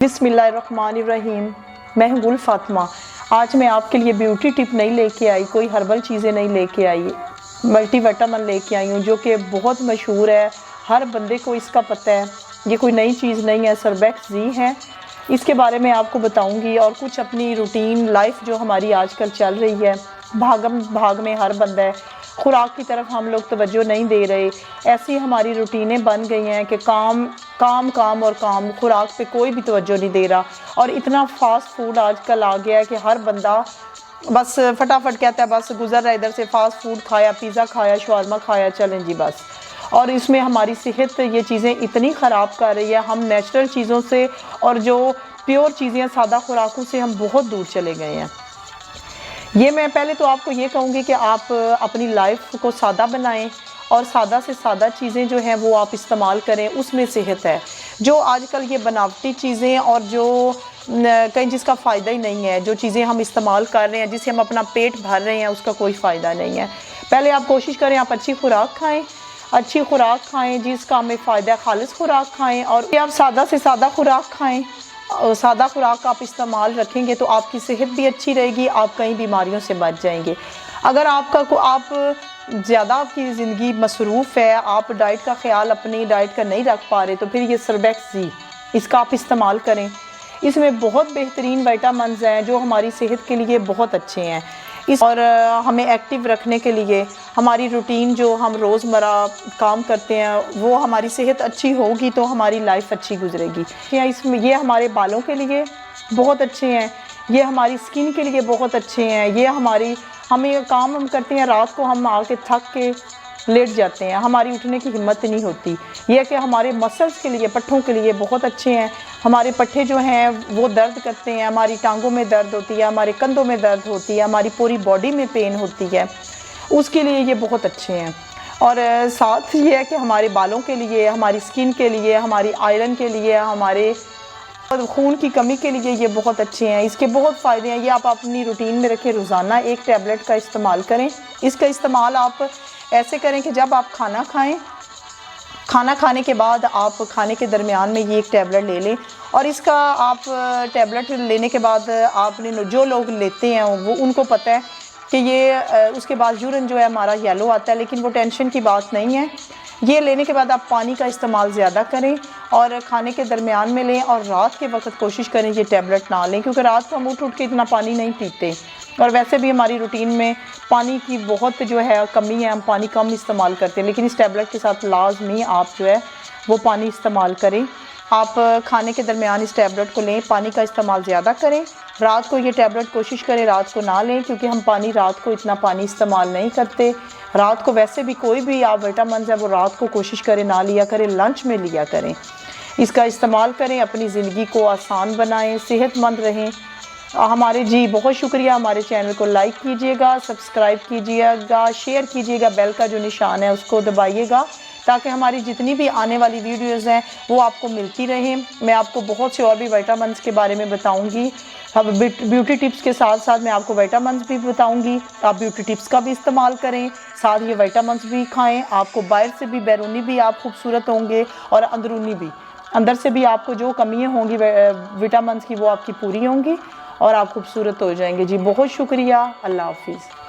बिस्मिल्लाहिर्रहमानिर्रहीम। मैं हूँ गुल फातिमा। आज मैं आपके लिए ब्यूटी टिप नहीं लेके आई, कोई हर्बल चीज़ें नहीं लेके आई, मल्टी विटामिन लेके आई हूँ जो कि बहुत मशहूर है, हर बंदे को इसका पता है। ये कोई नई चीज़ नहीं है, सर्बेक्स जी है। इसके बारे में आपको बताऊंगी और कुछ अपनी रूटीन लाइफ जो हमारी आजकल चल रही है, भागम भाग में हर बंदा है, खुराक की तरफ हम लोग तवज्जो नहीं दे रहे। ऐसी हमारी रूटीनें बन गई हैं कि काम काम काम और काम, खुराक पे कोई भी तवज्जो नहीं दे रहा। और इतना फास्ट फूड आजकल आ गया है कि हर बंदा बस फटाफट कहता है बस गुजर रहा है इधर से, फास्ट फूड खाया, पिज़्ज़ा खाया, शवारमा खाया, चलें जी बस। और इसमें हमारी सेहत ये चीज़ें इतनी ख़राब कर रही है। हम नेचुरल चीज़ों से और जो प्योर चीज़ें, सादा खुराकों से हम बहुत दूर चले गए हैं। ये मैं पहले तो आपको ये कहूँगी कि आप अपनी लाइफ को सादा बनाएं और सादा से सादा चीज़ें जो हैं वो आप इस्तेमाल करें, उसमें सेहत है। जो आजकल ये बनावटी चीज़ें और जो कहीं जिसका फ़ायदा ही नहीं है, जो चीज़ें हम इस्तेमाल कर रहे हैं जिससे हम अपना पेट भर रहे हैं, उसका कोई फ़ायदा नहीं है। पहले आप कोशिश करें आप अच्छी खुराक खाएँ, अच्छी खुराक खाएँ जिसका हमें फ़ायदा, खालिस खुराक खाएँ। और आप सादा से सादा खुराक खाएँ, सादा खुराक आप इस्तेमाल रखेंगे तो आपकी सेहत भी अच्छी रहेगी, आप कई बीमारियों से बच जाएंगे। अगर आप ज़्यादा आपकी ज़िंदगी मसरूफ़ है, आप डाइट का ख्याल अपनी डाइट का नहीं रख पा रहे, तो फिर ये सर्बेक्स जी इसका आप इस्तेमाल करें। इसमें बहुत बेहतरीन विटामिन्स हैं जो हमारी सेहत के लिए बहुत अच्छे हैं। और हमें एक्टिव रखने के लिए हमारी रूटीन जो हम रोज़मर्रा काम करते हैं वो हमारी सेहत अच्छी होगी तो हमारी लाइफ अच्छी गुजरेगी। इसमें ये हमारे बालों के लिए बहुत अच्छे हैं, ये हमारी स्किन के लिए बहुत अच्छे हैं। ये हमें काम हम करते हैं, रात को हम आके थक के लेट जाते हैं, हमारी उठने की हिम्मत नहीं होती। यह कि हमारे मसल्स के लिए, पट्ठों के लिए बहुत अच्छे हैं। हमारे पट्ठे जो हैं वो दर्द करते हैं, हमारी टांगों में दर्द होती है, हमारे कंधों में दर्द होती है, हमारी पूरी बॉडी में पेन होती है, उसके लिए ये बहुत अच्छे हैं। और साथ ये है कि हमारे बालों के लिए, हमारी स्किन के लिए, हमारी आयरन के लिए, हमारे खून की कमी के लिए ये बहुत अच्छे हैं। इसके बहुत फ़ायदे हैं। ये आप अपनी रूटीन में रखें, रोज़ाना एक टैबलेट का इस्तेमाल करें। इसका इस्तेमाल आप ऐसे करें कि जब आप खाना खाएं, खाना खाने के बाद आप खाने के दरमियान में ये एक टैबलेट ले लें। और इसका आप टैबलेट लेने के बाद आपने जो लोग लेते हैं वो उनको पता है कि ये उसके बाद यूरिन जो है हमारा येलो आता है, लेकिन वो टेंशन की बात नहीं है। ये लेने के बाद आप पानी का इस्तेमाल ज़्यादा करें और खाने के दरमियान में लें। और रात के वक्त कोशिश करें ये टैबलेट ना लें, क्योंकि रात को हम उठ के इतना पानी नहीं पीते और वैसे भी हमारी रूटीन में पानी की बहुत जो है कमी है, हम पानी कम इस्तेमाल करते हैं। लेकिन इस टैबलेट के साथ लाजमी आप जो है वो पानी इस्तेमाल करें। आप खाने के दरमियान इस टैबलेट को लें, पानी का इस्तेमाल ज़्यादा करें। रात को ये टैबलेट कोशिश करें रात को ना लें, क्योंकि हम रात को इतना पानी इस्तेमाल नहीं करते। रात को वैसे भी कोई भी आप विटामिन है वो रात को कोशिश करें ना लिया करें, लंच में लिया करें। इसका इस्तेमाल करें, अपनी ज़िंदगी को आसान बनाएं, सेहतमंद रहें। हमारे जी बहुत शुक्रिया। हमारे चैनल को लाइक कीजिएगा, सब्सक्राइब कीजिएगा, शेयर कीजिएगा, बेल का जो निशान है उसको दबाइएगा ताकि हमारी जितनी भी आने वाली वीडियोस हैं वो आपको मिलती रहें। मैं आपको बहुत से और भी विटामिन्स के बारे में बताऊंगी। अब ब्यूटी टिप्स के साथ साथ मैं आपको विटामिन्स भी बताऊंगी। आप ब्यूटी टिप्स का भी इस्तेमाल करें, साथ ये विटामिन्स भी खाएं। आपको बाहर से भी, बैरूनी भी आप खूबसूरत होंगे और अंदरूनी भी, अंदर से भी आपको जो कमियाँ होंगी विटामिन्स की वो आपकी पूरी होंगी और आप खूबसूरत हो जाएंगे। जी बहुत शुक्रिया। अल्लाह हाफिज़।